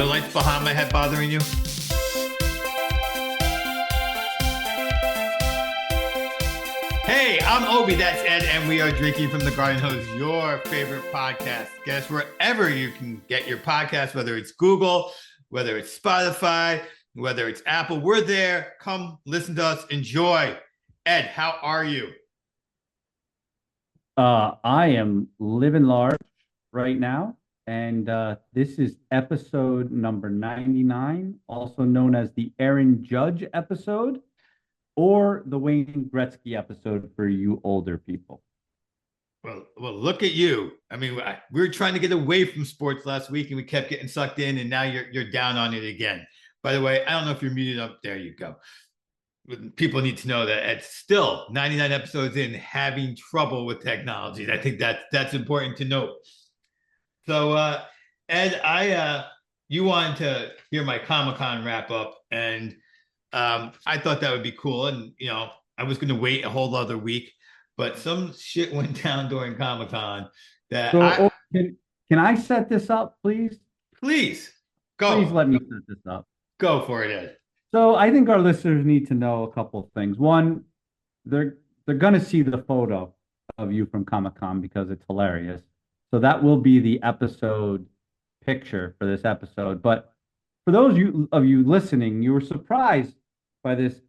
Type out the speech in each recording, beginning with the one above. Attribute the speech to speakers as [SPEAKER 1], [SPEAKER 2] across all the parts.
[SPEAKER 1] The lights behind my head bothering you? Hey, I'm Obi, that's Ed, and we are Drinking from the Garden Hose, your favorite podcast. Get us wherever you can get your podcast, whether it's Google, whether it's Spotify, whether it's Apple. We're there. Come listen to us. Enjoy. Ed, how are you?
[SPEAKER 2] I am living large right now, and this is episode number 99, also known as the Aaron Judge episode or the Wayne Gretzky episode for you older people.
[SPEAKER 1] Well, look at you. I mean, we were trying to get away from sports last week, and we kept getting sucked in, and now you're down on it again. By the way, I don't know if you're muted up. There you go. People need to know that it's still 99 episodes in, having trouble with technology. I think that's important to note. So, Ed, you wanted to hear my Comic-Con wrap up, and I thought that would be cool. And I was going to wait a whole other week, but some shit went down during Comic-Con that
[SPEAKER 2] can I set this up, please?
[SPEAKER 1] Please go.
[SPEAKER 2] Please let me set this up.
[SPEAKER 1] Go for it, Ed.
[SPEAKER 2] So I think our listeners need to know a couple of things. One, they're going to see the photo of you from Comic-Con because it's hilarious. So that will be the episode picture for this episode. But for those of you listening, you were surprised by this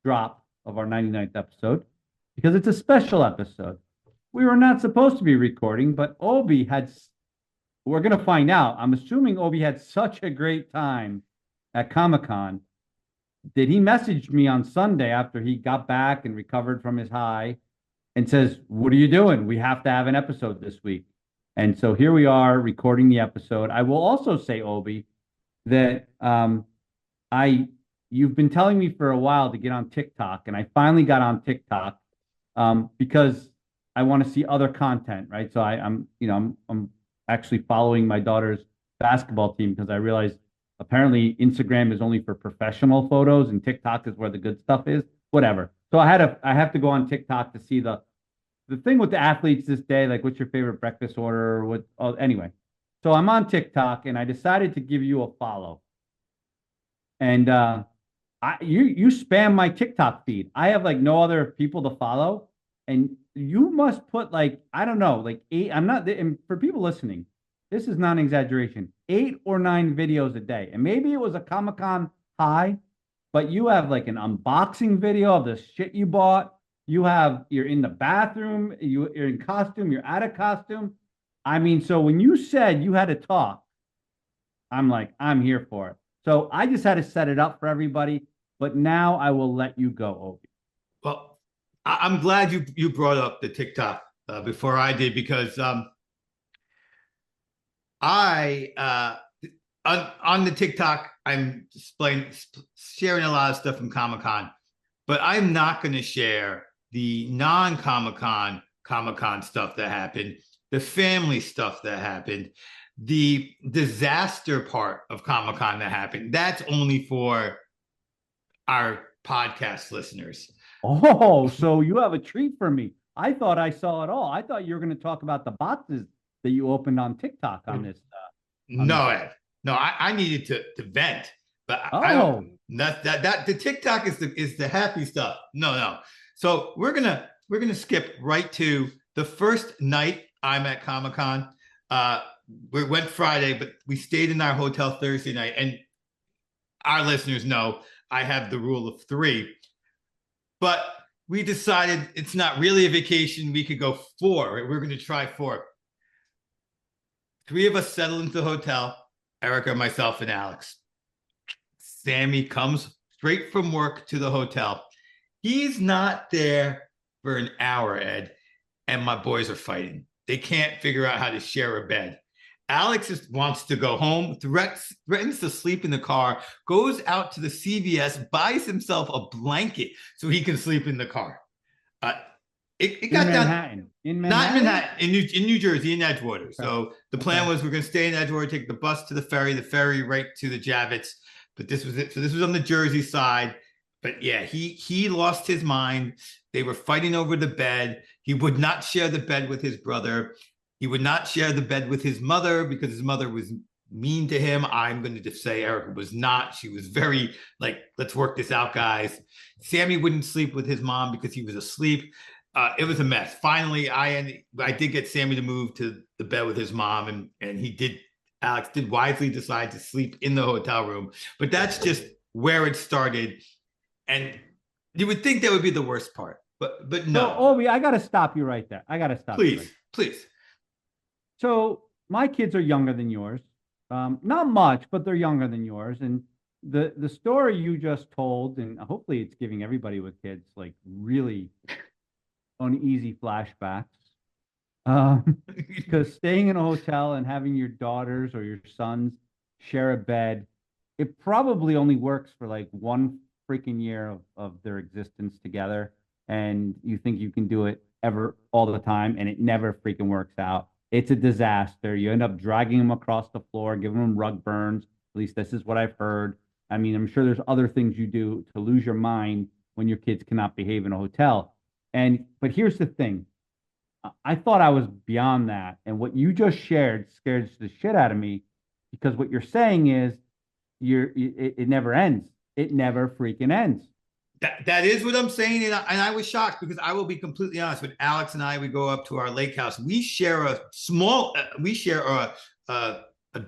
[SPEAKER 2] drop of our 99th episode because it's a special episode. We were not supposed to be recording, but Obi we're going to find out. I'm assuming Obi had such a great time at Comic-Con. Did he message me on Sunday after he got back and recovered from his high and says, "What are you doing? We have to have an episode this week." And so here we are recording the episode. I will also say, Obi, that you've been telling me for a while to get on TikTok, and I finally got on TikTok because I want to see other content, right? So I'm actually following my daughter's basketball team because I realized apparently Instagram is only for professional photos and TikTok is where the good stuff is. Whatever. So I have to go on TikTok to see the thing with the athletes this day, like what's your favorite breakfast order? Anyway. So I'm on TikTok and I decided to give you a follow. And you spam my TikTok feed. I have like no other people to follow. And you must put like, I don't know, like 8. And for people listening, this is not an exaggeration, 8 or 9 videos a day. And maybe it was a Comic-Con high, but you have like an unboxing video of the shit you bought. You're in the bathroom, you're in costume, you're out of costume. I mean, so when you said you had to talk, I'm like, I'm here for it. So I just had to set it up for everybody, but now I will let you go, Obi.
[SPEAKER 1] Well, I'm glad you brought up the TikTok before I did because I on the TikTok I'm sharing a lot of stuff from Comic-Con, but I'm not going to share the non-Comic-Con stuff that happened, the family stuff that happened, the disaster part of Comic-Con that happened. That's only for our podcast listeners.
[SPEAKER 2] Oh, so you have a treat for me. I thought I saw it all. I thought you were going to talk about the boxes that you opened on TikTok on this.
[SPEAKER 1] Ed. No, I needed to vent, but I don't. That the TikTok is the happy stuff. No. So we're gonna skip right to the first night I'm at Comic-Con. We went Friday, but we stayed in our hotel Thursday night, and our listeners know I have the rule of 3. But we decided it's not really a vacation. We could go 4. Right? We're going to try 4. 3 of us settle into the hotel, Erica, myself, and Alex. Sammy comes straight from work to the hotel. He's not there for an hour, Ed, and my boys are fighting. They can't figure out how to share a bed. Alex wants to go home, threatens to sleep in the car, goes out to the CVS, buys himself a blanket so he can sleep in the car. It got
[SPEAKER 2] Manhattan.
[SPEAKER 1] In Manhattan, in New Jersey, in Edgewater. So the plan was we're going to stay in Edgewater, take the bus to the ferry right to the Javits. But this was it. So this was on the Jersey side. But yeah, he lost his mind. They were fighting over the bed. He would not share the bed with his brother. He would not share the bed with his mother because his mother was mean to him. I'm going to just say Erica was not. She was very like, let's work this out, guys. Sammy wouldn't sleep with his mom because he was asleep. It was a mess. Finally, I did get Sammy to move to the bed with his mom, and he did. Alex did wisely decide to sleep in the hotel room, but that's just where it started. And you would think that would be the worst part, but
[SPEAKER 2] So,
[SPEAKER 1] no.
[SPEAKER 2] Obi, I got to stop you right there. I got to stop you right
[SPEAKER 1] Please, please.
[SPEAKER 2] So my kids are younger than yours. Not much, but they're younger than yours. And the story you just told, and hopefully it's giving everybody with kids like really uneasy flashbacks. Because staying in a hotel and having your daughters or your sons share a bed, it probably only works for like one freaking year of their existence together. And you think you can do it ever all the time, and it never freaking works out. It's a disaster. You end up dragging them across the floor, giving them rug burns. At least this is what I've heard. I mean, I'm sure there's other things you do to lose your mind when your kids cannot behave in a hotel. But here's the thing. I thought I was beyond that. And what you just shared scares the shit out of me because what you're saying is it never ends. It never freaking ends.
[SPEAKER 1] That is what I'm saying, and I was shocked because I will be completely honest. When Alex and I we go up to our lake house, we share a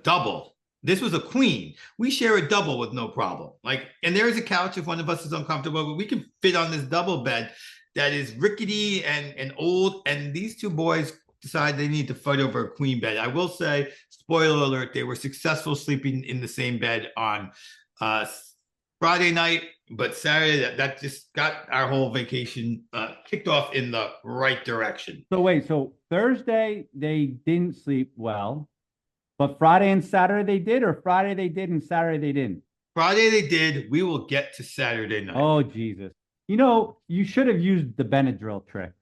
[SPEAKER 1] double. This was a queen. We share a double with no problem. Like, and there is a couch if one of us is uncomfortable, but we can fit on this double bed that is rickety and old. And these two boys decide they need to fight over a queen bed. I will say, spoiler alert, they were successful sleeping in the same bed on Friday night, but Saturday, that just got our whole vacation kicked off in the right direction.
[SPEAKER 2] So wait, so Thursday they didn't sleep well, but Friday and Saturday they did, or Friday they did and Saturday they didn't?
[SPEAKER 1] Friday they did. We will get to Saturday night.
[SPEAKER 2] Oh, Jesus. You know, you should have used the Benadryl trick.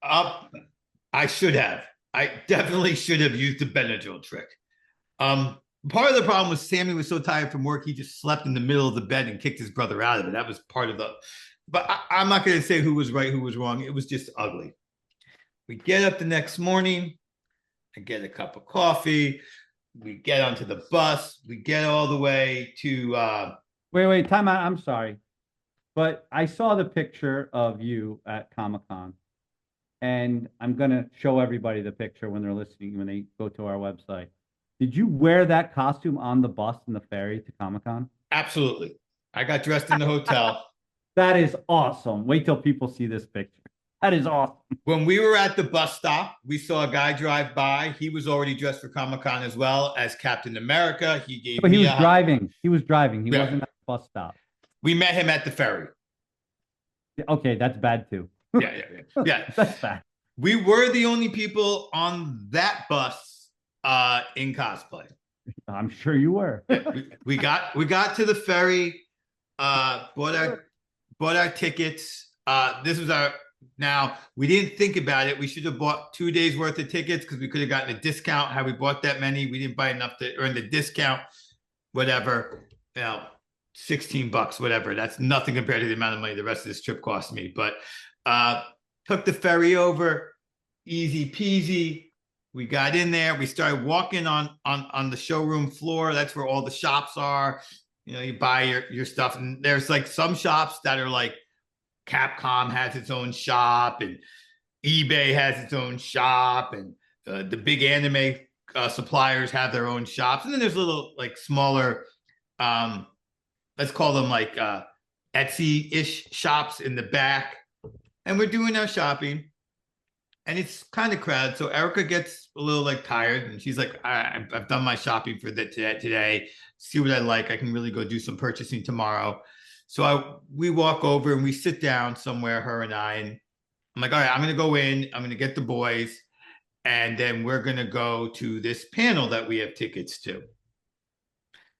[SPEAKER 1] I should have. I definitely should have used the Benadryl trick. Part of the problem was Sammy was so tired from work, he just slept in the middle of the bed and kicked his brother out of it. That was part of the, but I'm not going to say who was right, who was wrong. It was just ugly. We get up the next morning. I get a cup of coffee. We get onto the bus. We get all the way to.
[SPEAKER 2] Wait, time out. I'm sorry. But I saw the picture of you at Comic-Con, and I'm going to show everybody the picture when they're listening, when they go to our website. Did you wear that costume on the bus in the ferry to Comic-Con?
[SPEAKER 1] Absolutely. I got dressed in the hotel.
[SPEAKER 2] That is awesome. Wait till people see this picture. That is awesome.
[SPEAKER 1] When we were at the bus stop, we saw a guy drive by. He was already dressed for Comic-Con as well as Captain America. He gave
[SPEAKER 2] But he
[SPEAKER 1] me
[SPEAKER 2] was driving. He was driving. He wasn't at the bus stop.
[SPEAKER 1] We met him at the ferry.
[SPEAKER 2] Okay, that's bad too.
[SPEAKER 1] Yeah.
[SPEAKER 2] That's bad.
[SPEAKER 1] We were the only people on that bus in cosplay.
[SPEAKER 2] I'm sure you were.
[SPEAKER 1] we got to the ferry, bought our tickets. This was our, now we didn't think about it. We should have bought 2 days worth of tickets because we could have gotten a discount had we bought that many. We didn't buy enough to earn the discount, whatever. 16 bucks, whatever. That's nothing compared to the amount of money the rest of this trip cost me. But took the ferry over, easy peasy. We got in there. We started walking on the showroom floor. That's where all the shops are. You buy your stuff. And there's like some shops that are like Capcom has its own shop and eBay has its own shop. And the big anime suppliers have their own shops. And then there's little like smaller, let's call them like Etsy-ish shops in the back. And we're doing our shopping. And it's kind of crowded. So Erica gets a little like tired and she's like, I've done my shopping for today. See what I like. I can really go do some purchasing tomorrow. So we walk over and we sit down somewhere, her and I, and I'm like, all right, I'm going to go in. I'm going to get the boys. And then we're going to go to this panel that we have tickets to.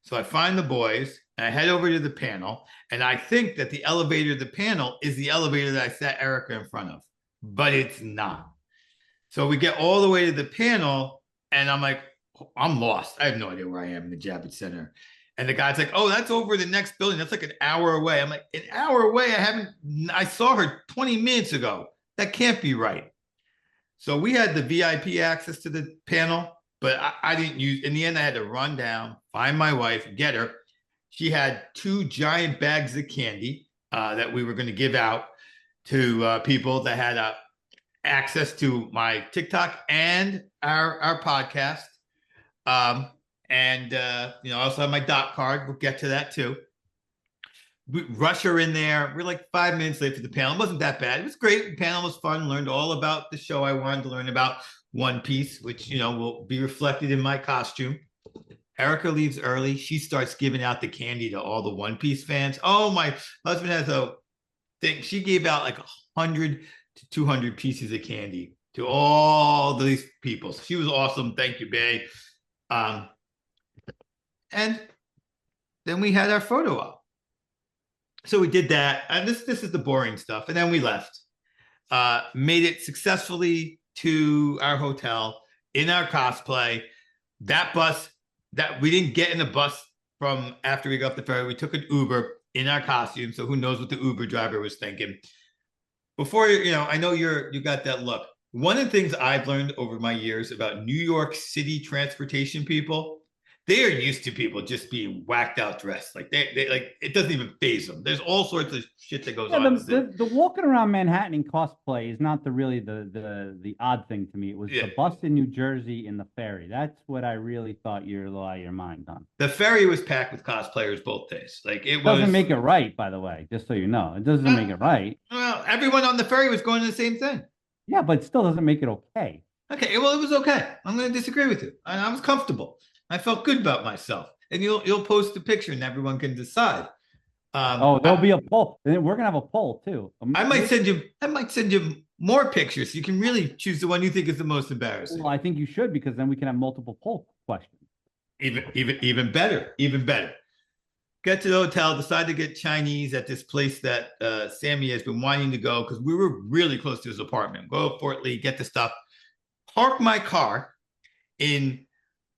[SPEAKER 1] So I find the boys and I head over to the panel. And I think that the elevator of the panel is the elevator that I sat Erica in front of, but it's not. So we get all the way to the panel and I'm like, I'm lost. I have no idea where I am in the Javits Center. And the guy's like, oh, that's over the next building. That's like an hour away. I'm like, an hour away? I saw her 20 minutes ago. That can't be right. So we had the VIP access to the panel. but I didn't use. In the end, I had to run down, find my wife, get her. She had two giant bags of candy that we were going to give out to people that had access to my TikTok and our podcast. Um, and I also have my dot card. We'll get to that too. We rush her in there. We're like 5 minutes late for the panel. It wasn't that bad. It was great. The panel was fun. Learned all about the show I wanted to learn about, One Piece, which will be reflected in my costume. Erica leaves early. She starts giving out the candy to all the One Piece fans. Oh, my husband has a thing. She gave out like 100 to 200 pieces of candy to all these people. So she was awesome. Thank you, Bay. And then we had our photo op. So we did that. And this is the boring stuff. And then we left. Made it successfully to our hotel in our cosplay. That bus that we didn't get in the bus from after we got off the ferry. We took an Uber in our costume. So who knows what the Uber driver was thinking. Before, I know you got that look. One of the things I've learned over my years about New York City transportation people, they are used to people just being whacked out dressed. Like they like it doesn't even faze them. There's all sorts of shit that goes on.
[SPEAKER 2] The walking around Manhattan in cosplay is not really the odd thing to me. It was the bus in New Jersey and the ferry. That's what I really thought you're out of your mind on.
[SPEAKER 1] The ferry was packed with cosplayers both days. Like it
[SPEAKER 2] doesn't make it right, by the way. Just so you know, it doesn't make it right.
[SPEAKER 1] Well, everyone on the ferry was going to the same thing.
[SPEAKER 2] Yeah, but it still doesn't make it okay.
[SPEAKER 1] Okay, well, it was okay. I'm going to disagree with you. I was comfortable. I felt good about myself, and you'll post a picture, and everyone can decide.
[SPEAKER 2] There'll be a poll. We're gonna have a poll too.
[SPEAKER 1] I might send you more pictures. So you can really choose the one you think is the most embarrassing.
[SPEAKER 2] Well, I think you should, because then we can have multiple poll questions.
[SPEAKER 1] Even better. Get to the hotel. Decide to get Chinese at this place that Sammy has been wanting to go, because we were really close to his apartment. Go to Fort Lee, get the stuff. Park my car in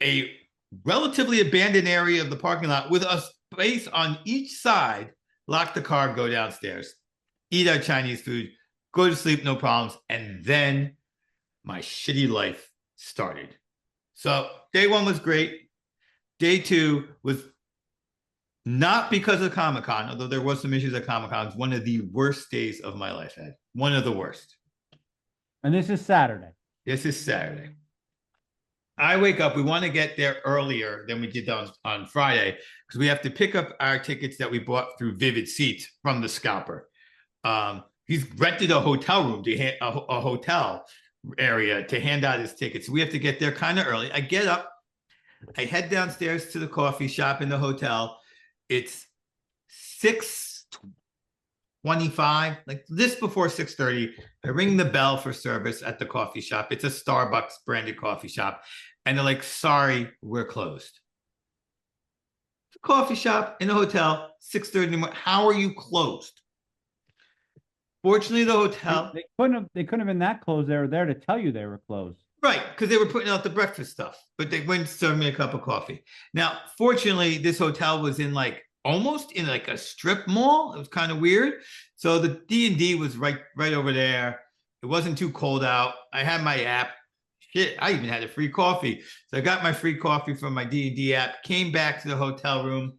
[SPEAKER 1] a relatively abandoned area of the parking lot with a space on each side. Lock the car, go downstairs, eat our Chinese food, go to sleep, no problems. And then my shitty life started. So day one was great. Day two was not because of Comic-Con, although there was some issues at Comic-Con. It's one of the worst days of my life, Ed. One of the worst.
[SPEAKER 2] And this is Saturday.
[SPEAKER 1] This is Saturday. I wake up. We want to get there earlier than we did on Friday, because we have to pick up our tickets that we bought through Vivid Seats from the scalper. He's rented a hotel room a hotel area to hand out his tickets. So we have to get there kind of early. I get up. I head downstairs to the coffee shop in the hotel. It's 6:25, like this before 6:30. I ring the bell for service at the coffee shop. It's a Starbucks branded coffee shop. And they're like, sorry, we're closed. It's a coffee shop in a hotel, 6:30 in the morning. How are you closed? Fortunately, the hotel.
[SPEAKER 2] They couldn't have been that closed. They were there to tell you they were closed.
[SPEAKER 1] Right, because they were putting out the breakfast stuff, but they went and served me a cup of coffee. Now, fortunately, this hotel was in almost in a strip mall. It was kind of weird. So the D&D was right over there. It wasn't too cold out. I had my app. Shit, I even had a free coffee. So I got my free coffee from my D&D app, came back to the hotel room.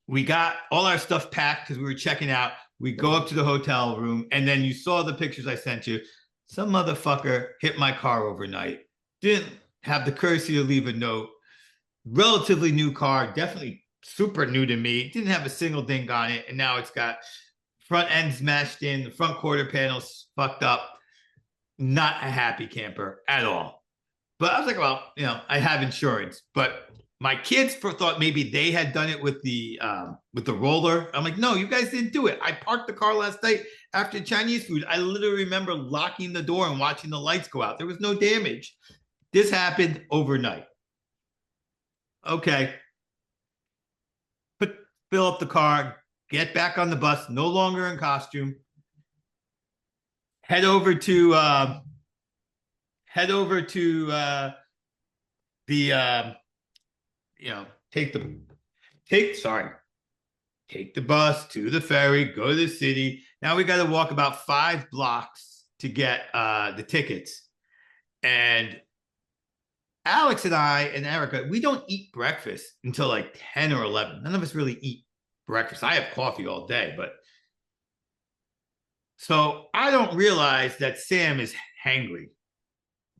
[SPEAKER 1] We got all our stuff packed because we were checking out. We go up to the hotel room, and then you saw the pictures I sent you. Some motherfucker hit my car overnight. Didn't have the courtesy to leave a note. Relatively new car, definitely super new to me. Didn't have a single ding on it, and now it's got front end smashed in, the front quarter panels fucked up. Not a happy camper at all. But I was like, well, I have insurance. But my kids thought maybe they had done it with the roller. I'm like, no, you guys didn't do it. I parked the car last night after Chinese food. I literally remember locking the door and watching the lights go out. There was no damage. This happened overnight. Okay. Fill up the car, get back on the bus, no longer in costume. Head over to take the bus to the ferry, go to the city. Now we got to walk about 5 blocks to get the tickets. And Alex and I and Erica, we don't eat breakfast until like 10 or 11. None of us really eat breakfast. I have coffee all day, but so I don't realize that Sam is hangry.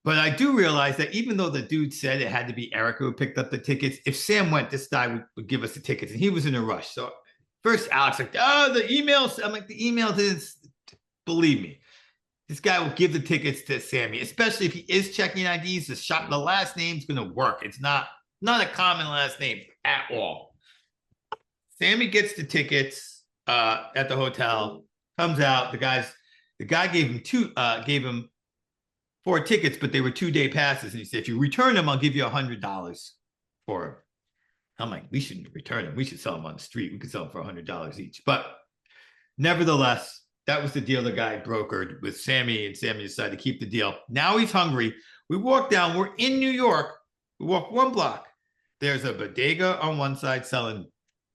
[SPEAKER 1] But I do realize that even though the dude said it had to be Erica who picked up the tickets, if Sam went, this guy would give us the tickets. And he was in a rush. So first, Alex like, oh, the emails. I'm like, the email didn't believe me. This guy will give the tickets to Sammy, especially if he is checking IDs. The last name's going to work. It's not a common last name at all. Sammy gets the tickets at the hotel. Comes out. The guy gave him 4 tickets, but they were 2-day passes. And he said, if you return them, I'll give you $100 for them. I'm like, we shouldn't return them. We should sell them on the street. We could sell them for $100 each. But nevertheless, that was the deal the guy brokered with Sammy, and Sammy decided to keep the deal. Now he's hungry. We walk down. We're in New York. We walk 1 block. There's a bodega on one side selling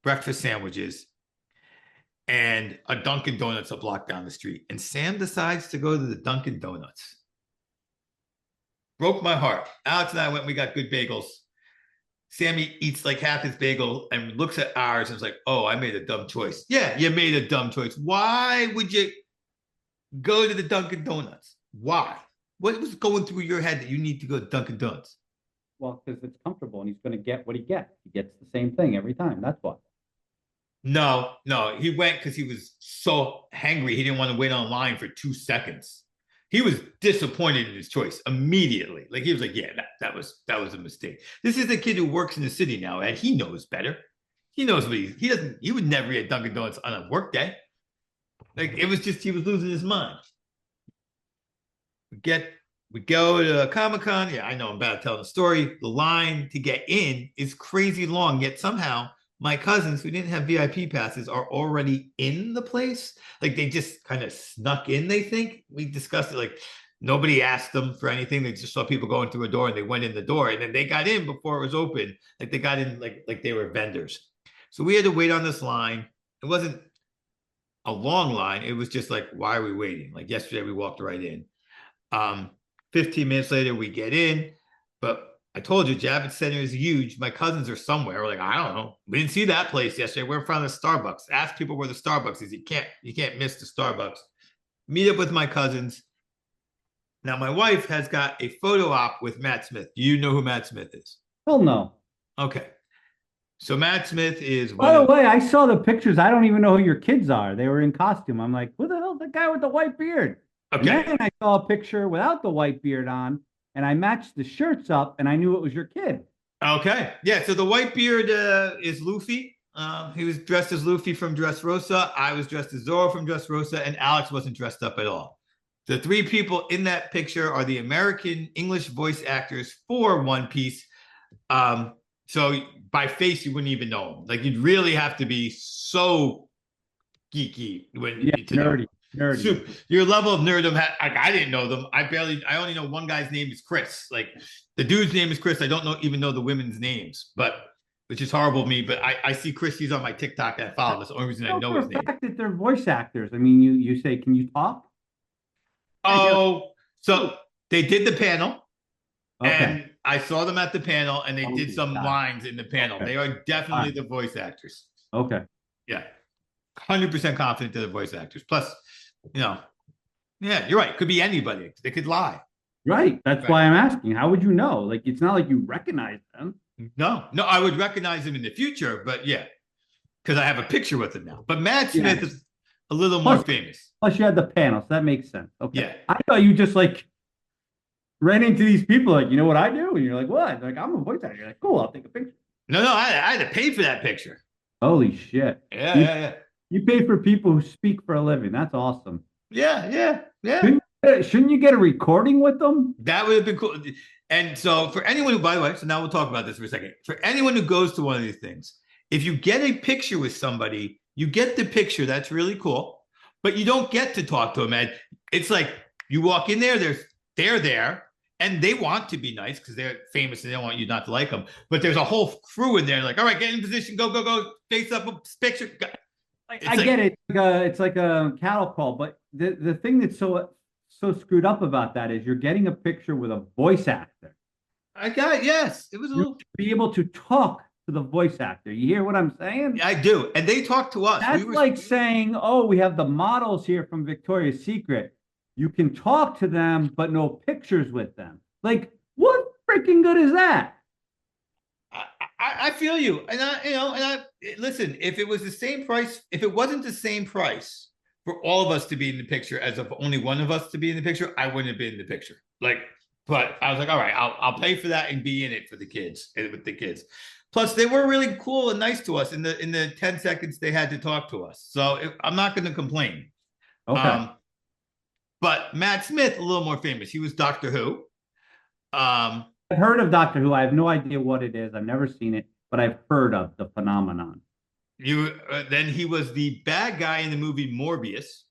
[SPEAKER 1] breakfast sandwiches and a Dunkin' Donuts a block down the street. And Sam decides to go to the Dunkin' Donuts. Broke my heart. Alex and I went, we got good bagels. Sammy eats like half his bagel and looks at ours and is like, oh, I made a dumb choice. Yeah, you made a dumb choice. Why would you go to the Dunkin' Donuts? Why? What was going through your head that you need to go to Dunkin' Donuts?
[SPEAKER 2] Well, because it's comfortable and he's going to get what he gets. He gets the same thing every time. That's why.
[SPEAKER 1] No, he went because he was so hangry. He didn't want to wait online for 2 seconds. He was disappointed in his choice immediately. Like he was like, yeah, that was a mistake. This is the kid who works in the city now, and he knows better. He knows what he would never eat Dunkin' Donuts on a work day. Like it was just he was losing his mind. We go to Comic-Con. Yeah, I know I'm bad at telling the story. The line to get in is crazy long, yet somehow my cousins who didn't have VIP passes are already in the place. Like they just kind of snuck in, they think. We discussed it like nobody asked them for anything. They just saw people going through a door and they went in the door and then they got in before it was open. Like they got in like they were vendors. So we had to wait on this line. It wasn't a long line. It was just like, why are we waiting? Like yesterday we walked right in. 15 minutes later we get in, but I told you, Javits Center is huge. My cousins are somewhere. We're like, I don't know. We didn't see that place yesterday. We're in front of the Starbucks. Ask people where the Starbucks is. You can't miss the Starbucks. Meet up with my cousins. Now, my wife has got a photo op with Matt Smith. Do you know who Matt Smith is?
[SPEAKER 2] Hell no.
[SPEAKER 1] Okay. So Matt Smith is
[SPEAKER 2] By the way, I saw the pictures. I don't even know who your kids are. They were in costume. I'm like, who the hell's the guy with the white beard?
[SPEAKER 1] Okay.
[SPEAKER 2] And then I saw a picture without the white beard on. And I matched the shirts up, and I knew it was your kid.
[SPEAKER 1] Okay. Yeah, so the white beard is Luffy. He was dressed as Luffy from Dressrosa. I was dressed as Zoro from Dressrosa, and Alex wasn't dressed up at all. The 3 people in that picture are the American English voice actors for One Piece. So by face, you wouldn't even know them. Like, you'd really have to be so geeky
[SPEAKER 2] nerdy.
[SPEAKER 1] Super. Your level of nerdom, I didn't know them. I only know one guy's name is Chris. Like the dude's name is Chris. I don't even know the women's names, which is horrible of me. But I see Christie's on my TikTok and I follow. That's the only reason I know his name.
[SPEAKER 2] The fact that they're voice actors. I mean, you say, can you talk?
[SPEAKER 1] Oh, so they did the panel, and I saw them at the panel, and they did some lines in the panel. They are definitely the voice actors.
[SPEAKER 2] Okay.
[SPEAKER 1] Yeah, 100% confident they're the voice actors. Plus. Yeah, you're right. Could be anybody. They could lie.
[SPEAKER 2] Right. That's why I'm asking. How would you know? Like, it's not like you recognize them.
[SPEAKER 1] No, I would recognize them in the future, but yeah, because I have a picture with them now. But Matt Smith is a little more famous.
[SPEAKER 2] Plus, you had the panel, so that makes sense. Okay.
[SPEAKER 1] Yeah.
[SPEAKER 2] I thought you just like ran into these people, like, you know what I do? And you're like, what? Like, I'm a voice actor. You're like, cool, I'll take a picture.
[SPEAKER 1] No, I had to pay for that picture.
[SPEAKER 2] Holy shit.
[SPEAKER 1] Yeah.
[SPEAKER 2] You pay for people who speak for a living. That's awesome.
[SPEAKER 1] Yeah.
[SPEAKER 2] Shouldn't you get a recording with them?
[SPEAKER 1] That would have been cool. And so for anyone who, by the way, so now we'll talk about this for a second. For anyone who goes to one of these things, if you get a picture with somebody, you get the picture. That's really cool. But you don't get to talk to them, Ed. It's like you walk in there, they're there, and they want to be nice because they're famous and they don't want you not to like them. But there's a whole crew in there like, all right, get in position, go, face up, picture.
[SPEAKER 2] I get it. It's like a cattle call, but the thing that's so screwed up about that is you're getting a picture with a voice actor.
[SPEAKER 1] I got, yes, it was a
[SPEAKER 2] You
[SPEAKER 1] little,
[SPEAKER 2] should be able to talk to the voice actor. You hear what I'm saying?
[SPEAKER 1] I do. And they talked to us. We
[SPEAKER 2] That's
[SPEAKER 1] were,
[SPEAKER 2] like saying, oh, we have the models here from Victoria's Secret. You can talk to them, but no pictures with them. Like, what freaking good is that?
[SPEAKER 1] I feel you. And listen, if it was the same price, if it wasn't the same price for all of us to be in the picture as of only one of us to be in the picture, I wouldn't have been in the picture. Like, but I was like, all right, I'll pay for that and be in it for the kids and with the kids. Plus, they were really cool and nice to us in the 10 seconds they had to talk to us. So I'm not going to complain.
[SPEAKER 2] Okay.
[SPEAKER 1] Um, but Matt Smith, a little more famous. He was Doctor Who. Um,
[SPEAKER 2] I've heard of Doctor Who. I have no idea what it is. I've never seen it, but I've heard of the phenomenon.
[SPEAKER 1] then he was the bad guy in the movie Morbius.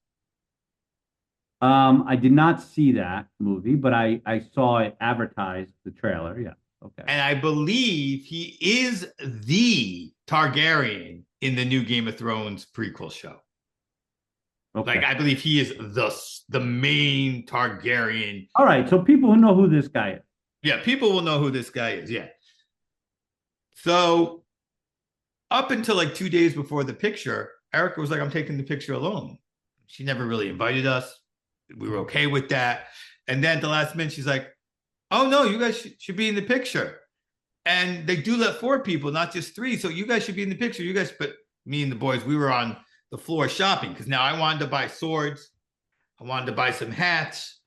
[SPEAKER 2] I did not see that movie, but I saw it advertised, the trailer. Yeah. Okay.
[SPEAKER 1] And I believe he is the Targaryen in the new Game of Thrones prequel show.
[SPEAKER 2] Okay.
[SPEAKER 1] Like I believe he is the main Targaryen.
[SPEAKER 2] All right. So people who know who this guy is.
[SPEAKER 1] Yeah, people will know who this guy is. Yeah. So up until like 2 days before the picture, Erica was like, I'm taking the picture alone. She never really invited us. We were okay with that. And then at the last minute, she's like, oh no, you guys should be in the picture. And they do let 4 people, not just 3. So you guys should be in the picture. You guys, but me and the boys, we were on the floor shopping because now I wanted to buy swords. I wanted to buy some hats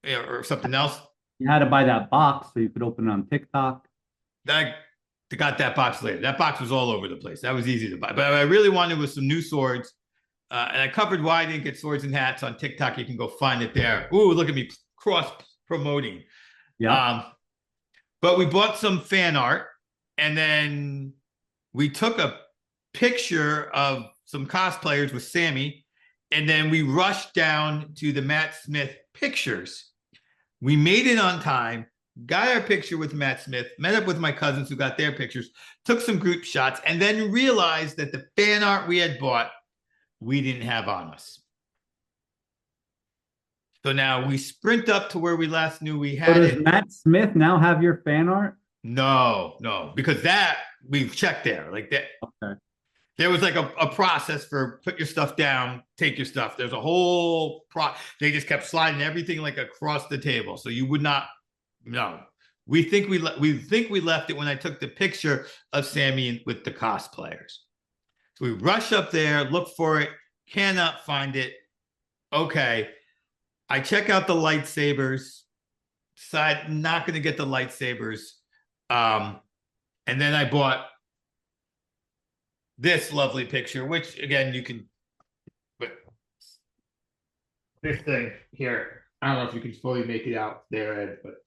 [SPEAKER 1] or something else.
[SPEAKER 2] You had to buy that box so you could open it on TikTok.
[SPEAKER 1] I got that box later. That box was all over the place. That was easy to buy. But I really wanted was some new swords. And I covered why I didn't get swords and hats on TikTok. You can go find it there. Ooh, look at me cross promoting.
[SPEAKER 2] Yeah.
[SPEAKER 1] But we bought some fan art and then we took a picture of some cosplayers with Sammy. And then we rushed down to the Matt Smith pictures. We made it on time, got our picture with Matt Smith, met up with my cousins who got their pictures, took some group shots, and then realized that the fan art we had bought, we didn't have on us. So now we sprint up to where we last knew we had
[SPEAKER 2] does
[SPEAKER 1] it.
[SPEAKER 2] Matt Smith now have your fan art?
[SPEAKER 1] No, because that we've checked there. Like that.
[SPEAKER 2] Okay.
[SPEAKER 1] There was like a process for put your stuff down, take your stuff. There's a whole they just kept sliding everything like across the table. So you would not no. We think we left it when I took the picture of Sammy with the cosplayers. So we rush up there, look for it, cannot find it. Okay. I check out the lightsabers, decide not going to get the lightsabers. And then I bought this lovely picture, which again, you can, but this thing here, I don't know if you can fully make it out there, Ed, but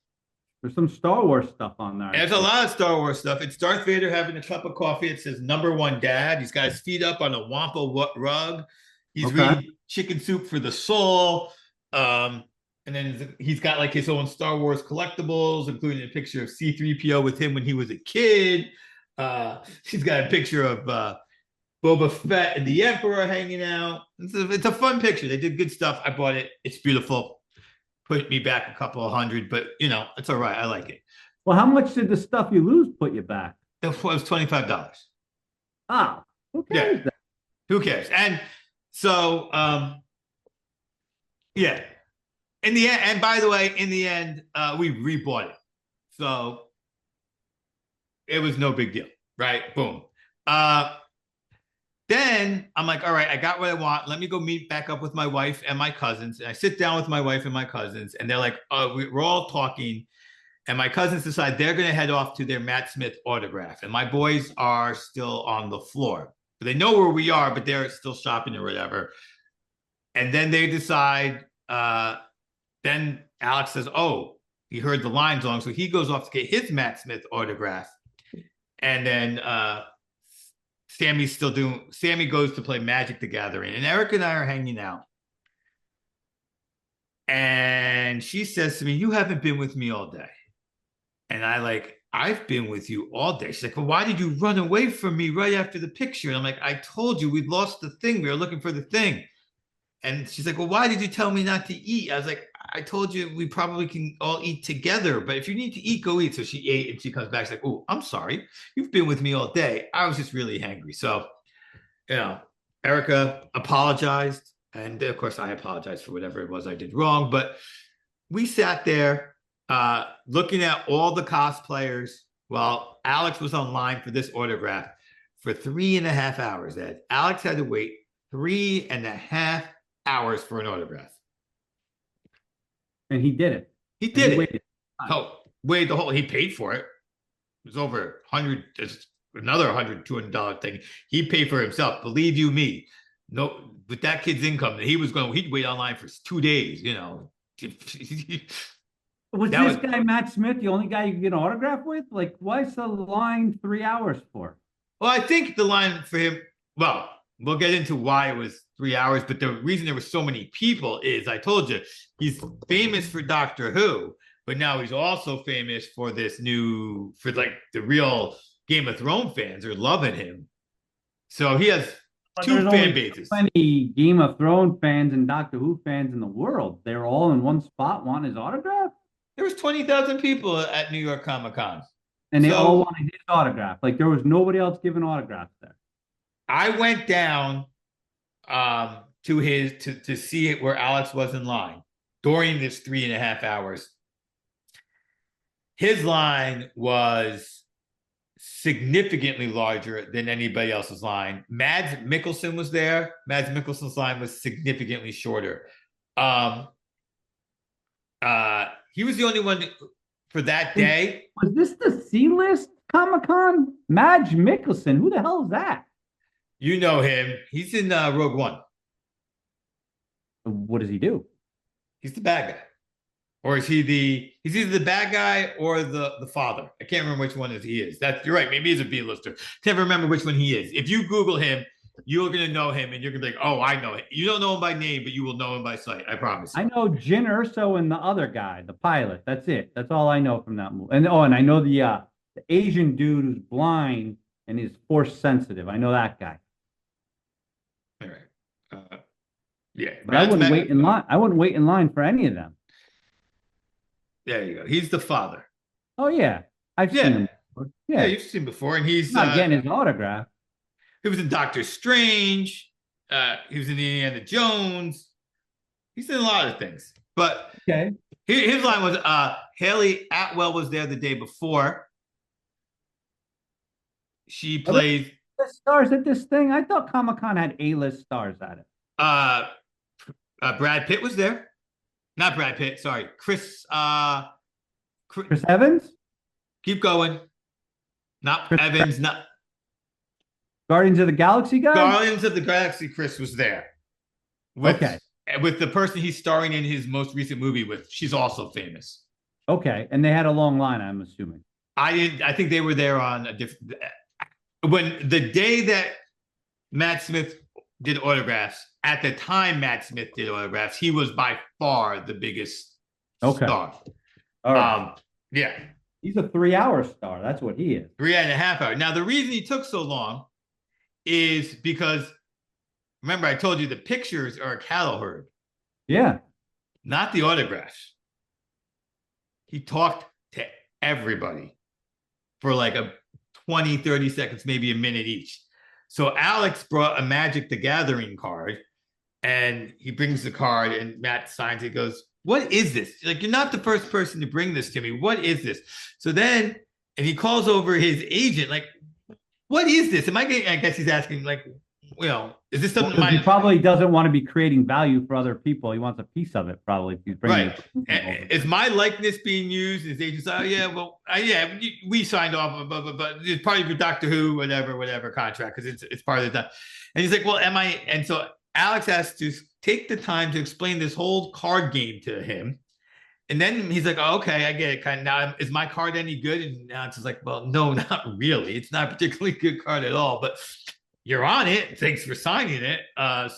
[SPEAKER 2] there's some Star Wars stuff on there.
[SPEAKER 1] there's a lot of Star Wars stuff. It's Darth Vader having a cup of coffee. It says #1 dad. He's got his feet up on a Wampa rug. He's reading Chicken Soup for the Soul. And then he's got like his own Star Wars collectibles, including a picture of C-3PO with him when he was a kid. She's got a picture of Boba Fett and the Emperor hanging out. It's a fun picture. They did good stuff. I bought it. It's beautiful. Put me back a couple of hundred, but it's all right. I like it.
[SPEAKER 2] Well, how much did the stuff you lose put you back?
[SPEAKER 1] It was $25.
[SPEAKER 2] Oh, who cares?
[SPEAKER 1] Yeah. Who cares? And so, yeah. In the end, and by the way, in the end, we rebought it. So it was no big deal, right? Boom. Then I'm like, all right, I got what I want. Let me go meet back up with my wife and my cousins. And I sit down with my wife and my cousins, and they're like, we're all talking. And my cousins decide they're going to head off to their Matt Smith autograph. And my boys are still on the floor. They know where we are, but they're still shopping or whatever. And then they decide, then Alex says, oh, he heard the lines wrong. So he goes off to get his Matt Smith autograph. And then Sammy goes to play Magic the Gathering. And Eric and I are hanging out. And she says to me, you haven't been with me all day. And I've been with you all day. She's like, well, why did you run away from me right after the picture? And I'm like, I told you we'd lost the thing. We were looking for the thing. And she's like, well, why did you tell me not to eat? I was like, I told you we probably can all eat together, but if you need to eat, go eat. So she ate and she comes back. She's like, oh, I'm sorry. You've been with me all day. I was just really hangry. So, you know, Erica apologized. And of course, I apologized for whatever it was I did wrong. But we sat there looking at all the cosplayers while Alex was online for this autograph for 3.5 hours, Ed. Alex had to wait 3.5 hours for an autograph.
[SPEAKER 2] And he did it.
[SPEAKER 1] He
[SPEAKER 2] And he
[SPEAKER 1] did it.
[SPEAKER 2] waited.
[SPEAKER 1] Oh, wait, he paid for it. It was over 100, another $200 thing. He paid for himself. Believe you me. No, with that kid's income, he'd wait online for 2 days, you know.
[SPEAKER 2] Was this guy Matt Smith the only guy you could get an autograph with? Like, why is the line 3 hours for?
[SPEAKER 1] Well, I think the line for him, well, we'll get into why it was 3 hours, but the reason there were so many people is I told you he's famous for Doctor Who, but now he's also famous for like the real Game of Thrones fans are loving him. So he has two fan bases.
[SPEAKER 2] Plenty Game of Thrones fans and Doctor Who fans in the world. They're all in one spot wanting his autograph.
[SPEAKER 1] There was 20,000 people at New York Comic Con.
[SPEAKER 2] And they all wanted his autograph. Like there was nobody else giving autographs there.
[SPEAKER 1] I went down to see it where Alex was in line during this 3.5 hours. His line was significantly larger than anybody else's line. Mads Mikkelsen was there. Mads Mikkelsen's line was significantly shorter. He was the only one for that day.
[SPEAKER 2] Was this the C-list Comic-Con? Mads Mikkelsen. Who the hell is that?
[SPEAKER 1] You know him. He's in Rogue One.
[SPEAKER 2] What does he do?
[SPEAKER 1] He's the bad guy. Or is he's either the bad guy or the father. I can't remember which one he is. You're right. Maybe he's a B-lister. Can't remember which one he is. If you Google him, you're going to know him and you're going to be like, oh, I know it. You don't know him by name, but you will know him by sight. I promise you.
[SPEAKER 2] I know Jyn Erso and the other guy, the pilot. That's it. That's all I know from that movie. And I know the Asian dude who's blind and is force sensitive. I know that guy.
[SPEAKER 1] All right. Yeah.
[SPEAKER 2] But I wouldn't wait in line. I wouldn't wait in line for any of them.
[SPEAKER 1] There you go. He's the father.
[SPEAKER 2] Oh, yeah. I've seen him before.
[SPEAKER 1] Yeah, you've seen him before. And he's
[SPEAKER 2] not getting his autograph.
[SPEAKER 1] He was in Doctor Strange. He was in Indiana Jones. He's in a lot of things. But
[SPEAKER 2] okay.
[SPEAKER 1] His line was Haley Atwell was there the day before. She plays
[SPEAKER 2] stars at this thing. I thought Comic-Con had A-list stars at it.
[SPEAKER 1] Brad Pitt was there. Not Brad Pitt, sorry. Chris
[SPEAKER 2] Evans?
[SPEAKER 1] Keep going. Not Chris Evans, not
[SPEAKER 2] Guardians of the Galaxy guy?
[SPEAKER 1] Guardians of the Galaxy Chris was there. With the person he's starring in his most recent movie with. She's also famous.
[SPEAKER 2] Okay. And they had a long line, I'm assuming.
[SPEAKER 1] I think they were there on a different when the day that Matt Smith did autographs, at the time Matt Smith did autographs, he was by far the biggest star.
[SPEAKER 2] All right.
[SPEAKER 1] Yeah.
[SPEAKER 2] He's a 3-hour star. That's what he is.
[SPEAKER 1] 3.5 hours. Now, the reason he took so long is because, remember, I told you the pictures are a cattle herd.
[SPEAKER 2] Yeah.
[SPEAKER 1] Not the autographs. He talked to everybody for like 20, 30 seconds, maybe a minute each. So Alex brought a Magic the Gathering card, and he brings the card, and Matt signs it, goes, what is this? Like, you're not the first person to bring this to me. What is this? So then, and he calls over his agent, like, what is this? I guess he's asking, like, you know, is this something?
[SPEAKER 2] He probably doesn't want to be creating value for other people. He wants a piece of it, probably. If he's bringing
[SPEAKER 1] Is my likeness being used? His agent says, oh, yeah, well, we signed off, but it's part of your Doctor Who, whatever contract, because it's part of the. And he's like, well, am I? And so Alex has to take the time to explain this whole card game to him. And then he's like, oh, okay, I get it. Kind of now, is my card any good? And now it's like, well, no, not really. It's not a particularly good card at all, but you're on it. Thanks for signing it. And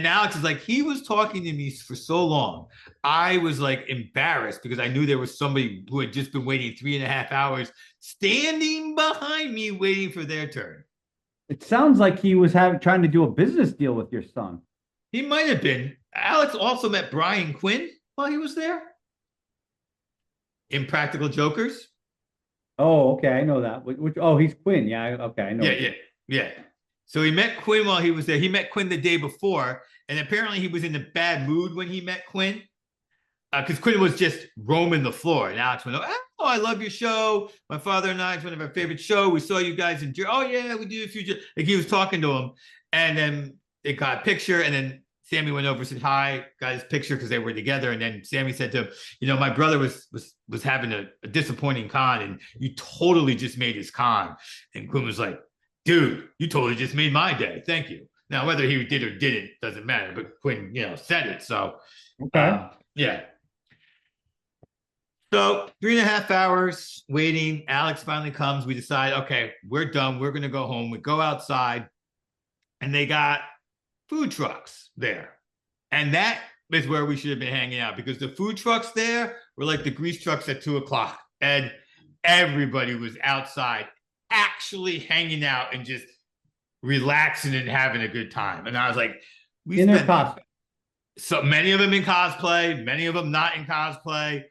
[SPEAKER 1] Alex is like, he was talking to me for so long. I was like embarrassed because I knew there was somebody who had just been waiting 3.5 hours standing behind me waiting for their turn.
[SPEAKER 2] It sounds like he was trying to do a business deal with your son.
[SPEAKER 1] He might have been. Alex also met Brian Quinn while he was there. Impractical Jokers.
[SPEAKER 2] Oh, okay, I know that. Oh, he's Quinn. Yeah, okay, I know
[SPEAKER 1] Yeah,
[SPEAKER 2] him.
[SPEAKER 1] yeah, yeah. So he met Quinn while he was there. He met Quinn the day before, and apparently he was in a bad mood when he met Quinn because Quinn was just roaming the floor. And Alex went, "Oh, I love your show. My father and I, it's one of our favorite show. We saw you guys in. Oh yeah, we do a few. Like he was talking to him, and then they got a picture, and then Sammy went over, said hi, got his picture because they were together, and then Sammy said to him, my brother was having a disappointing con, and you totally just made his con. And Quinn was like, dude, you totally just made my day. Thank you. Now whether he did or didn't doesn't matter, but Quinn, said it. So,
[SPEAKER 2] Okay.
[SPEAKER 1] yeah. So 3.5 hours waiting. Alex finally comes. We decide, okay, we're done. We're gonna go home. We go outside, and they got food trucks there. And that is where we should have been hanging out because the food trucks there were like the grease trucks at 2 o'clock. And everybody was outside actually hanging out and just relaxing and having a good time. And I was like, we
[SPEAKER 2] In their
[SPEAKER 1] spent
[SPEAKER 2] costume.
[SPEAKER 1] so many of them in cosplay, many of them not in cosplay.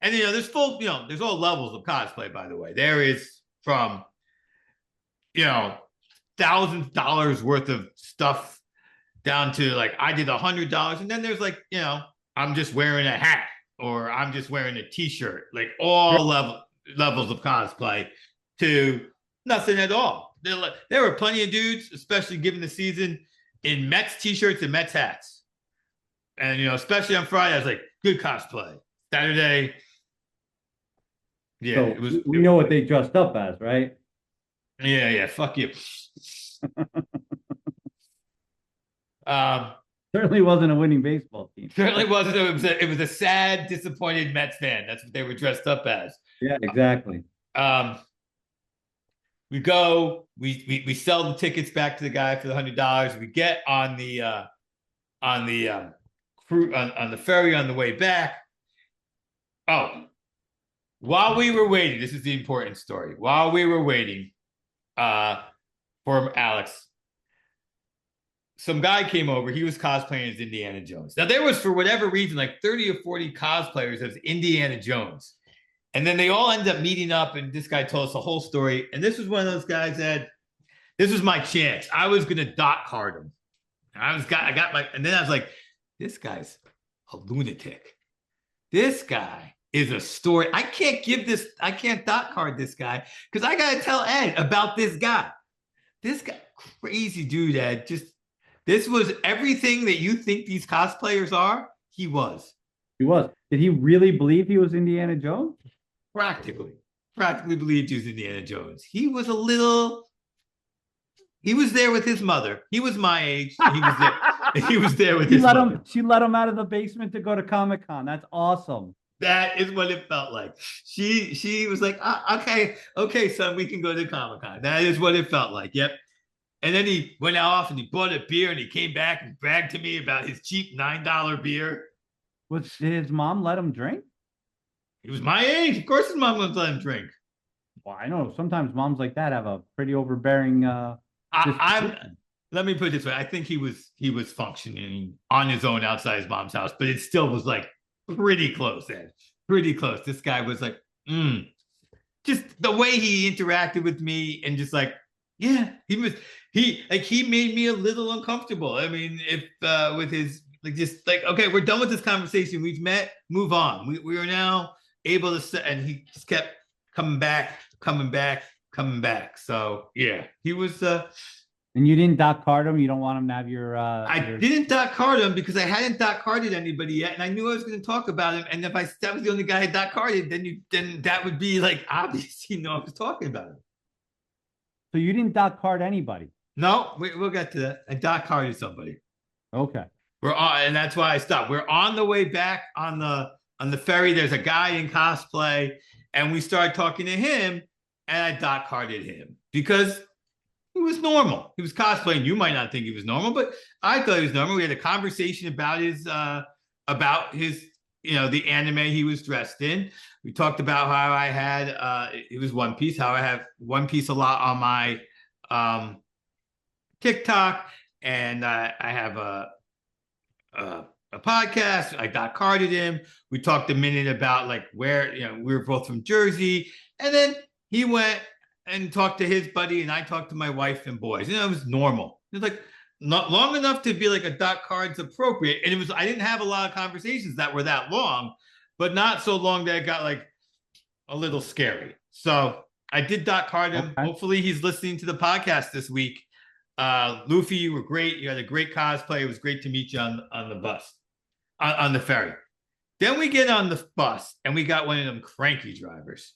[SPEAKER 1] And there's there's all levels of cosplay, by the way. There is from, thousands of dollars worth of stuff down to like I did $100, and then there's like I'm just wearing a hat or I'm just wearing a t-shirt, like all levels of cosplay to nothing at all. There were plenty of dudes, especially given the season, in Mets t-shirts and Mets hats, and especially on Friday, I was like, good cosplay. Saturday, yeah,
[SPEAKER 2] So we know what they dressed up as, right?
[SPEAKER 1] Yeah, fuck you.
[SPEAKER 2] Certainly wasn't a winning baseball team.
[SPEAKER 1] Certainly wasn't. It was a sad, disappointed Mets fan. That's what they were dressed up as.
[SPEAKER 2] Yeah, exactly.
[SPEAKER 1] We go. We sell the tickets back to the guy for the $100. We get on the crew on the ferry on the way back. Oh, while we were waiting, this is the important story. While we were waiting, for Alex, some guy came over. He was cosplaying as Indiana Jones. Now there was, for whatever reason, like 30 or 40 cosplayers as Indiana Jones. And then they all ended up meeting up, and this guy told us the whole story. And this was one of those guys that this was my chance. I was gonna dot card him. And then I was like, this guy's a lunatic. This guy is a story. I can't dot card this guy because I gotta tell Ed about this guy. This guy, crazy dude, Ed. This was everything that you think these cosplayers are. He was.
[SPEAKER 2] He was. Did he really believe he was Indiana Jones?
[SPEAKER 1] Practically believed he was Indiana Jones. He was there with his mother. He was my age. He was there with his mother.
[SPEAKER 2] She let him out of the basement to go to Comic-Con. That's awesome.
[SPEAKER 1] That is what it felt like. She was like, okay, son, we can go to Comic-Con. That is what it felt like. Yep. And then he went off and he bought a beer and he came back and bragged to me about his cheap $9 beer.
[SPEAKER 2] Did his mom let him drink?
[SPEAKER 1] He was my age. Of course his mom would let him drink.
[SPEAKER 2] Well, I know sometimes moms like that have a pretty overbearing
[SPEAKER 1] let me put it this way. I think he was functioning on his own outside his mom's house, but it still was like pretty close, Ed. Pretty close. This guy was like, just the way he interacted with me and just like, yeah, he made me a little uncomfortable. I mean, if with his like just like, okay, we're done with this conversation. We've met, move on. We are now able to and he just kept coming back. So yeah, he was
[SPEAKER 2] and you didn't dot card him. You don't want him to have your.
[SPEAKER 1] I didn't dot card him because I hadn't dot carded anybody yet, and I knew I was going to talk about him. And if that was the only guy I dot carded, then that would be like obvious. I was talking about him.
[SPEAKER 2] So you didn't dot card anybody.
[SPEAKER 1] No, we'll get to that. I dot carded somebody.
[SPEAKER 2] Okay.
[SPEAKER 1] We're on, and that's why I stopped. We're on the way back on the ferry. There's a guy in cosplay, and we started talking to him, and I dot carded him because he was normal. He was cosplaying. You might not think he was normal, but I thought he was normal. We had a conversation about his the anime he was dressed in. We talked about how I had it was One Piece, how I have One Piece a lot on my TikTok, and I have a podcast. I got carded him. We talked a minute about like where, we were both from Jersey. And then he went and talked to his buddy, and I talked to my wife and boys. It was normal. It was like not long enough to be like a dot card's appropriate. And I didn't have a lot of conversations that were that long, but not so long that it got like a little scary. So I did dot card him. Okay. Hopefully he's listening to the podcast this week. Luffy, you were great. You had a great cosplay. It was great to meet you on the bus, on the ferry. Then we get on the bus, and we got one of them cranky drivers.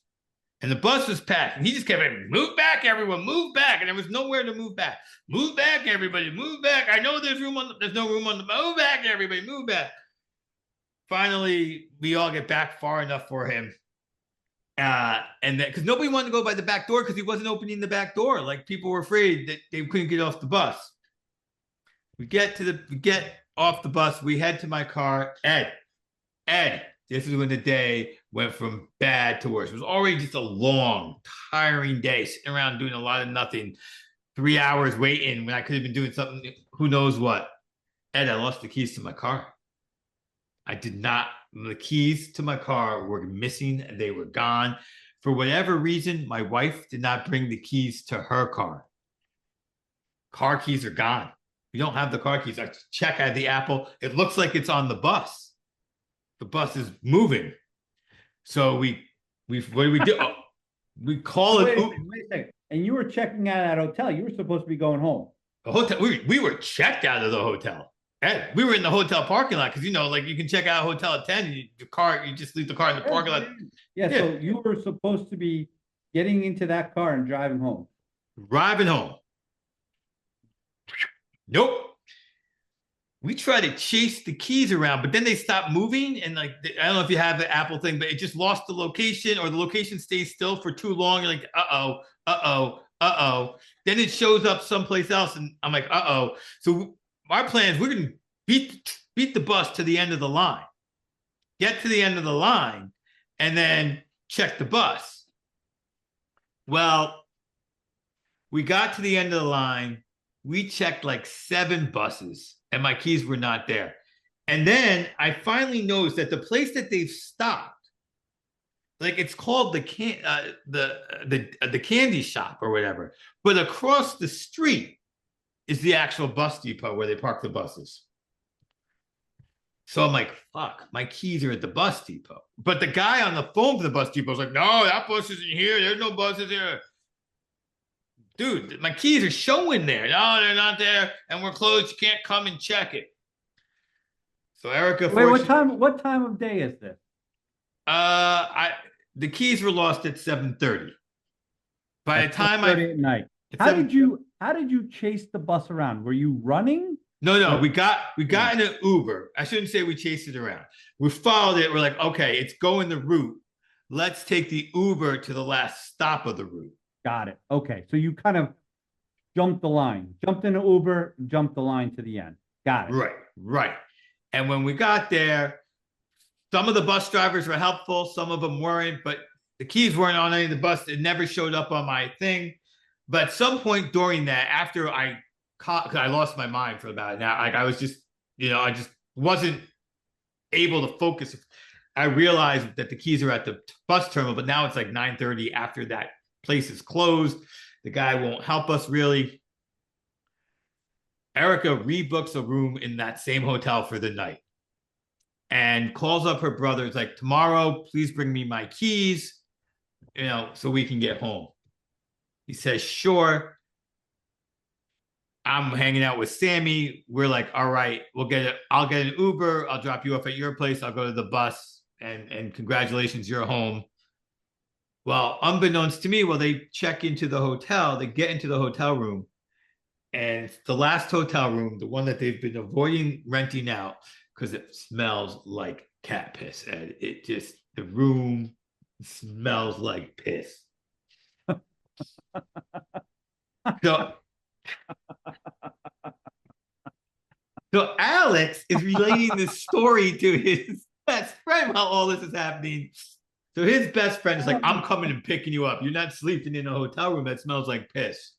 [SPEAKER 1] And the bus was packed. And he just kept saying, move back, everyone, move back. And there was nowhere to move back. Move back, everybody, move back. I know there's no room on the, move back, everybody, move back. Finally, we all get back far enough for him. And then, because nobody wanted to go by the back door because he wasn't opening the back door. Like, people were afraid that they couldn't get off the bus. We get off the bus. We head to my car. Ed, this is when the day went from bad to worse. It was already just a long, tiring day, sitting around doing a lot of nothing. 3 hours waiting when I could have been doing something, who knows what. Ed, I lost the keys to my car. The keys to my car were missing. They were gone. For whatever reason, my wife did not bring the keys to her car. Car keys are gone. We don't have the car keys. I check at the Apple. It looks like it's on the bus. The bus is moving. So what do we do? We call it.
[SPEAKER 2] Wait a second. And you were checking out at that hotel. You were supposed to be going home.
[SPEAKER 1] The hotel. We were checked out of the hotel. Ed, we were in the hotel parking lot because like you can check out a hotel at 10. You just leave the car in the parking lot.
[SPEAKER 2] Yeah. So you were supposed to be getting into that car and driving home.
[SPEAKER 1] Driving home. Nope. We try to chase the keys around, but then they stop moving. And I don't know if you have the Apple thing, but it just lost the location, or the location stays still for too long. You're like, uh-oh. Then it shows up someplace else. And I'm like, uh-oh. So our plan is we're going to beat the bus to the end of the line, get to the end of the line, and then check the bus. Well, we got to the end of the line. We checked like 7 buses, and my keys were not there. And then I finally noticed that the place that they've stopped, like it's called the candy shop or whatever, but across the street is the actual bus depot where they park the buses. So I'm like, fuck, my keys are at the bus depot. But the guy on the phone for the bus depot is like, no, that bus isn't here. There's no buses here. Dude, my keys are showing there. No, they're not there, and we're closed. You can't come and check it. So Erica,
[SPEAKER 2] wait, what time of day is this?
[SPEAKER 1] The keys were lost at 7:30. By the time
[SPEAKER 2] at night. How did you chase the bus around? Were you running?
[SPEAKER 1] No. We got in an Uber. I shouldn't say we chased it around. We followed it. We're like, okay, it's going the route. Let's take the Uber to the last stop of the route.
[SPEAKER 2] Got it. Okay. So you kind of jumped the line, jumped in an Uber, jumped the line to the end. Got it.
[SPEAKER 1] Right. And when we got there, some of the bus drivers were helpful. Some of them weren't, but the keys weren't on any of the bus. It never showed up on my thing. But at some point during that, after because I lost my mind for about an hour, like I was just, I just wasn't able to focus. I realized that the keys are at the bus terminal, but now it's like 9:30 after that place is closed. The guy won't help us really. Erica rebooks a room in that same hotel for the night and calls up her brother. It's like, tomorrow, please bring me my keys, so we can get home. He says, sure. I'm hanging out with Sammy. We're like, all right, I'll get an Uber. I'll drop you off at your place. I'll go to the bus, and congratulations, you're home. Well, unbeknownst to me, they check into the hotel, they get into the hotel room, and it's the last hotel room, the one that they've been avoiding renting out because it smells like cat piss. And the room smells like piss. So Alex is relating this story to his best friend while all this is happening. So his best friend is like, I'm coming and picking you up. You're not sleeping in a hotel room that smells like piss.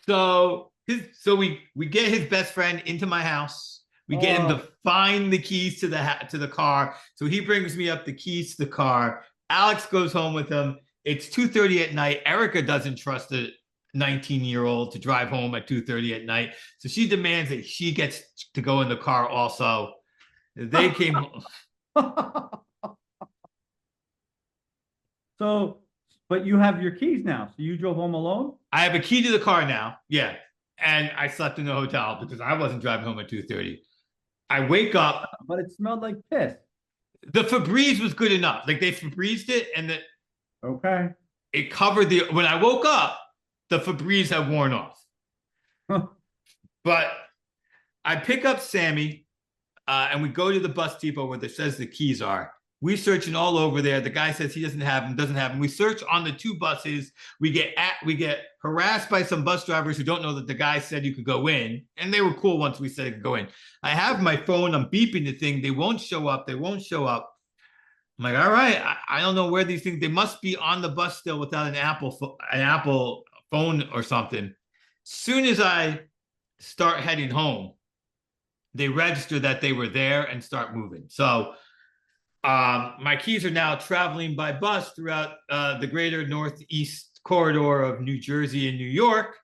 [SPEAKER 1] So So we get his best friend into my house. We get him
[SPEAKER 2] Oh,
[SPEAKER 1] to find the keys to the car. So he brings me up the keys to the car. Alex goes home with him. It's 2:30 at night. Erica doesn't trust a 19-year-old to drive home at 2:30 at night. So she demands that she gets to go in the car also. They came.
[SPEAKER 2] so, but you have your keys now. So you drove home alone?
[SPEAKER 1] I have a key to the car now. Yeah. And I slept in the hotel because I wasn't driving home at 2:30. I wake up.
[SPEAKER 2] But it smelled like piss.
[SPEAKER 1] The Febreze was good enough. Like they Febrezed it and
[SPEAKER 2] Okay.
[SPEAKER 1] it covered the. When I woke up, the Febreze had worn off. But I pick up Sammy and we go to the bus depot where it says the keys are. We searching all over there. The guy says he doesn't have them, doesn't have them. We search on the two buses. We get harassed by some bus drivers who don't know that the guy said you could go in, and they were cool once we said you could go in. I have my phone. I'm beeping the thing. They won't show up. They won't show up. I'm like, all right. I don't know where these things. They must be on the bus still without an Apple phone or something. Soon as I start heading home, they register that they were there and start moving. So my keys are now traveling by bus throughout the greater Northeast corridor of New Jersey and New York.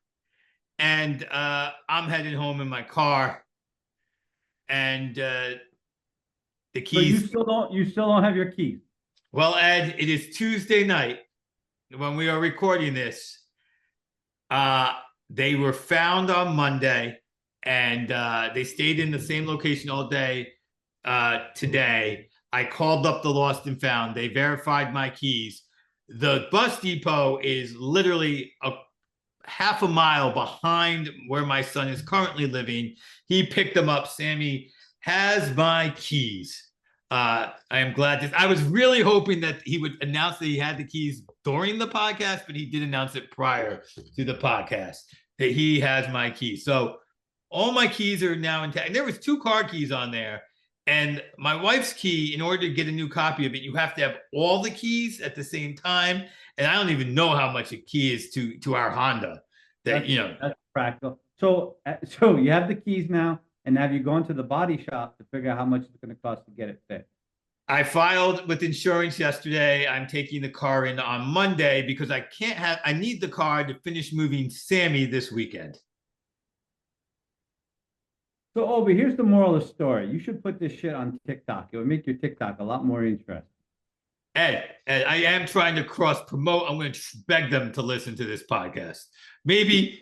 [SPEAKER 1] And I'm heading home in my car. And the keys.
[SPEAKER 2] So you still don't have your keys.
[SPEAKER 1] Well, Ed, it is Tuesday night when we are recording this. They were found on Monday, and they stayed in the same location all day today. I called up the lost and found. They verified my keys. The bus depot is literally a half a mile behind where my son is currently living. He picked them up. Sammy has my keys. I am glad this. I was really hoping that he would announce that he had the keys during the podcast, but he did announce it prior to the podcast that he has my keys. So all my keys are now intact. And there was 2 car keys on there. And my wife's key, in order to get a new copy of it, you have to have all the keys at the same time. And I don't even know how much a key is to our Honda. That's
[SPEAKER 2] practical. So you have the keys now, and have you gone to the body shop to figure out how much it's going to cost to get it fixed?
[SPEAKER 1] I filed with insurance yesterday. I'm taking the car in on Monday because I need the car to finish moving Sammy this weekend.
[SPEAKER 2] So, Obi, here's the moral of the story. You should put this shit on TikTok. It would make your TikTok a lot more interesting.
[SPEAKER 1] Ed, I am trying to cross promote. I'm going to beg them to listen to this podcast. Maybe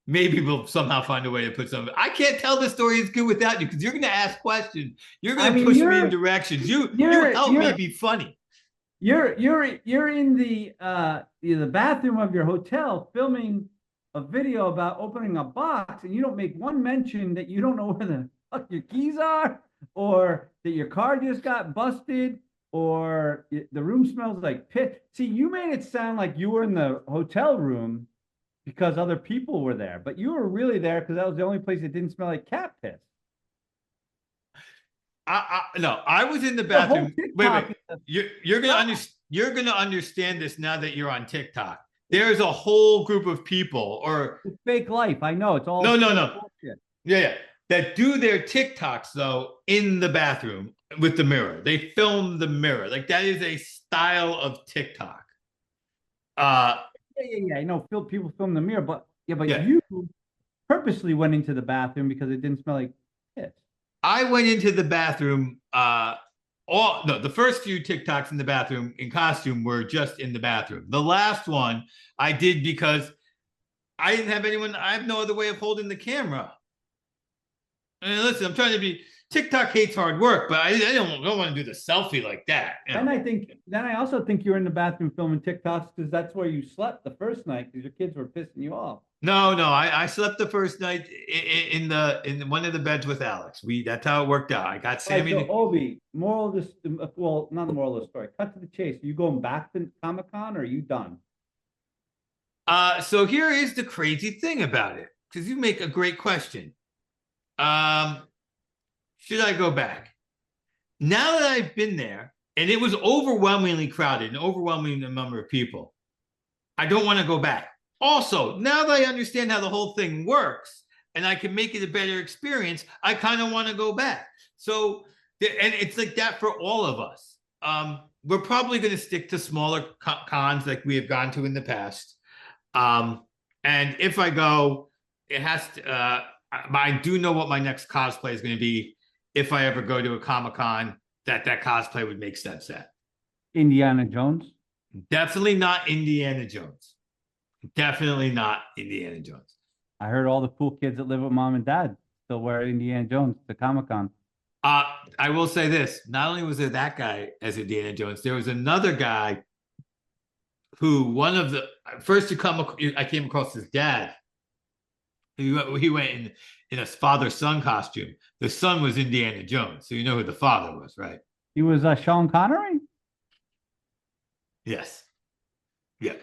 [SPEAKER 1] we'll somehow find a way to put some. I can't tell the story as good without you because you're going to ask questions. You're going to push me in directions. You help me be funny.
[SPEAKER 2] You're in the bathroom of your hotel filming a video about opening a box, and you don't make one mention that you don't know where the fuck your keys are, or that your car just got busted, or the room smells like pit. See, you made it sound like you were in the hotel room because other people were there, but you were really there because that was the only place that didn't smell like cat piss.
[SPEAKER 1] No, I was in the bathroom. Wait. You're gonna understand this now that you're on TikTok. There's a whole group of people, or
[SPEAKER 2] it's fake life. I know it's all
[SPEAKER 1] no. Bullshit. Yeah, that do their TikToks though in the bathroom with the mirror. They film the mirror. Like that is a style of TikTok.
[SPEAKER 2] Yeah. I know people film the mirror, but you purposely went into the bathroom because it didn't smell like piss.
[SPEAKER 1] I went into the bathroom. The first few TikToks in the bathroom in costume were just in the bathroom. The last one I did because I didn't have anyone. I have no other way of holding the camera. And listen, I'm trying to be. TikTok hates hard work, but I don't want to do the selfie like that.
[SPEAKER 2] And I also think you were in the bathroom filming TikToks because that's where you slept the first night because your kids were pissing you off.
[SPEAKER 1] No, I slept the first night in one of the beds with Alex. That's how it worked out. I got Sammy.
[SPEAKER 2] Right, so Obi, moral of this, well, not the moral of the story. Cut to the chase. Are you going back to Comic-Con or are you done?
[SPEAKER 1] So here is the crazy thing about it, because you make a great question. Should I go back? Now that I've been there, and it was overwhelmingly crowded, an overwhelming number of people, I don't want to go back. Also, now that I understand how the whole thing works and I can make it a better experience, I kind of want to go back. So, and it's like that for all of us. We're probably going to stick to smaller cons like we have gone to in the past. And if I go, it has to, I do know what my next cosplay is going to be. If I ever go to a Comic-Con, that cosplay would make sense at.
[SPEAKER 2] Indiana Jones?
[SPEAKER 1] Definitely not Indiana Jones. Definitely not Indiana Jones.
[SPEAKER 2] I heard all the cool kids that live with mom and dad still wear Indiana Jones to Comic-Con.
[SPEAKER 1] I will say this. Not only was there that guy as Indiana Jones, there was another guy who one of the first I came across his dad. He went in a father-son costume. The son was Indiana Jones, so you know who the father was, right?
[SPEAKER 2] He was Sean Connery?
[SPEAKER 1] Yes. Yeah.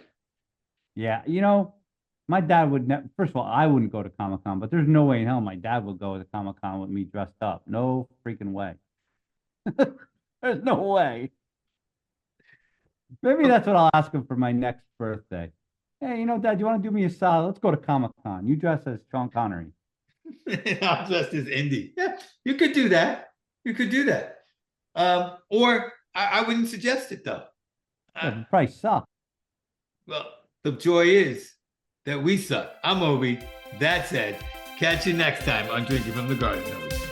[SPEAKER 2] Yeah, you know, my dad would never, first of all, I wouldn't go to Comic-Con, but there's no way in hell my dad would go to Comic-Con with me dressed up. No freaking way. There's no way. Maybe that's what I'll ask him for my next birthday. Hey, you know, Dad, you want to do me a solid? Let's go to Comic-Con. You dress as Sean Connery.
[SPEAKER 1] I'm dressed as Indy. Yeah, you could do that. You could do that. Or I wouldn't suggest it though.
[SPEAKER 2] Yeah, the price sucks.
[SPEAKER 1] Well, the joy is that we suck. I'm Obi. That said, catch you next time on Drinking from the Garden Hose.